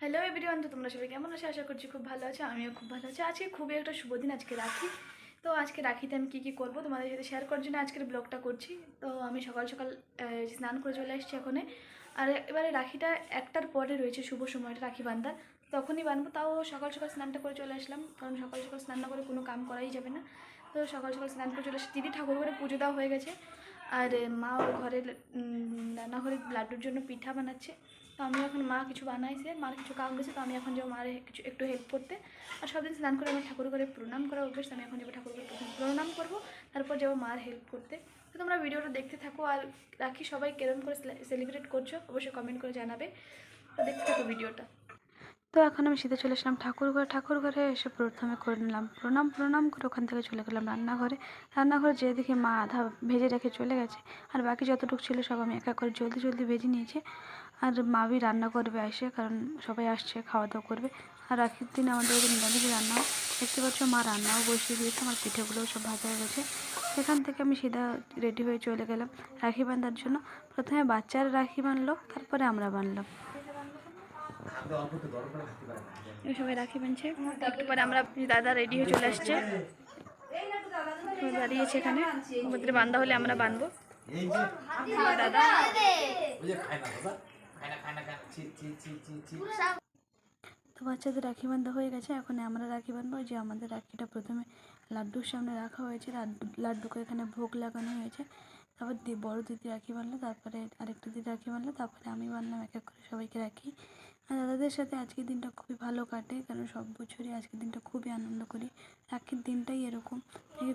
Hello everyone, তো তোমরা সবাই কেমন আছো? আশা করছি খুব ভালো আছো। আমিও খুব ভালো আছি। আজকে খুবই একটা শুভ দিন, আজকে রাখি। তো আজকে রাখিতে আমি কী করবো তোমাদের সাথে শেয়ার করার জন্য আজকের ব্লগটা করছি। তো আমি সকাল সকাল স্নান করে চলে এসেছি এখানে। আর এবারে রাখিটা একটার পরে রয়েছে শুভ সময়টা রাখি বান্ধার, তখনই বানবো। তাও সকাল সকাল স্নানটা করে চলে আসলাম, কারণ সকাল সকাল স্নান না করে কোনো কাম করাই যাবে না। তো সকাল সকাল স্নান করে চলে এসেছি। দিদি ঠাকুর ঘরে পুজো দেওয়া হয়ে গেছে, আর মা ওর ঘরে রান্নাঘরে লাড্ডুর জন্য পিঠা বানাচ্ছে। তো আমি এখন মা কিছু বানাইছে, মার কিছু কাম গেছে, তো আমি এখন যাবো মারে কিছু একটু হেল্প করতে। আর সব দিন স্নান করে আমার ঠাকুর ঘরে প্রণাম করা অভ্যেস, আমি এখন যাবো ঠাকুর ঘরে প্রণাম করবো, তারপর যাবো মার হেল্প করতে। তো তোমরা ভিডিওটা দেখতে থাকো, আর রাখি সবাই কেরম করে সেলিব্রেট করছো অবশ্যই কমেন্ট করে জানাবে। তো দেখতে থাকো ভিডিওটা। তো এখন আমি সিধে চলে আসলাম ঠাকুর ঘরে এসে প্রথমে করে নিলাম প্রণাম করে ওখান থেকে চলে গেলাম রান্নাঘরে যেয়ে দেখি মা আধা ভেজে রেখে চলে গেছে, আর বাকি যতটুকু ছিল সব আমি এক এক করে জলদি ভেজে নিয়েছি। আর মাবি রান্না করবে এসে, কারণ সবাই আসছে, খাওয়া দাওয়া করবে। আর রাখির দিন আমাদের নিরামিষ রান্না হয়। দেখতে পাচ্ছ মা রান্নাও বসিয়ে দিয়েছে, আমার পিঠেগুলোও সব ভাজা হয়ে গেছে। সেখান থেকে আমি সিধা রেডি হয়ে চলে গেলাম রাখি বাঁধার জন্য। প্রথমে বাচ্চারা রাখি বাঁধলো, তারপরে আমরা বাঁধলাম। সবাই রাখি বাঁধছে, একটু পরে আমরা দাদা রেডি হয়ে চলে আসছে, দাঁড়িয়েছে এখানে। আমাদের বান্ধা হলে আমরা বাঁধবো। দাদা তো বাচ্চাদের রাখি বাঁধা হয়ে গেছে, এখন আমরা রাখি বাঁধবো। যে আমাদের রাখিটা প্রথমে লাড্ডুর সামনে রাখা হয়েছে, লাড্ডুকে এখানে ভোগ লাগানো হয়েছে। তারপর বড় দিদি রাখি বাঁধলো, তারপরে আরেকটা দিদি রাখি বাঁধলো, তারপরে আমি বাঁধলাম এক এক করে সবাইকে রাখি। আর দাদাদের সাথে আজকের দিনটা খুবই ভালো কাটে, কারণ সব বছরই আজকের দিনটা খুবই আনন্দ করি। রাখির দিনটাই এরকম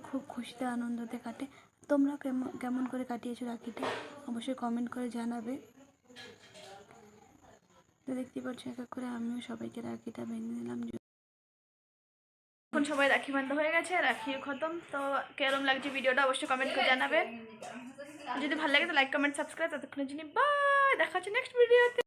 খুব খুশিতে আনন্দতে কাটে। তোমরা কেমন করে কাটিয়েছো রাখিটা অবশ্যই কমেন্ট করে জানাবে। তো দেখতে পাচ্ছ এক এক করে আমিও সবাইকে রাখিটা বেঁধে দিলাম। এখন সবাই রাখি বান্ধা হয়ে গেছে, রাখি খতম। তো কেরম লাগছে ভিডিওটা অবশ্যই কমেন্ট করে জানাবে। যদি ভালো লাগে তো লাইক কমেন্ট সাবস্ক্রাইব। ততক্ষণের জন্য বাই, দেখা হচ্ছে নেক্সট ভিডিওতে।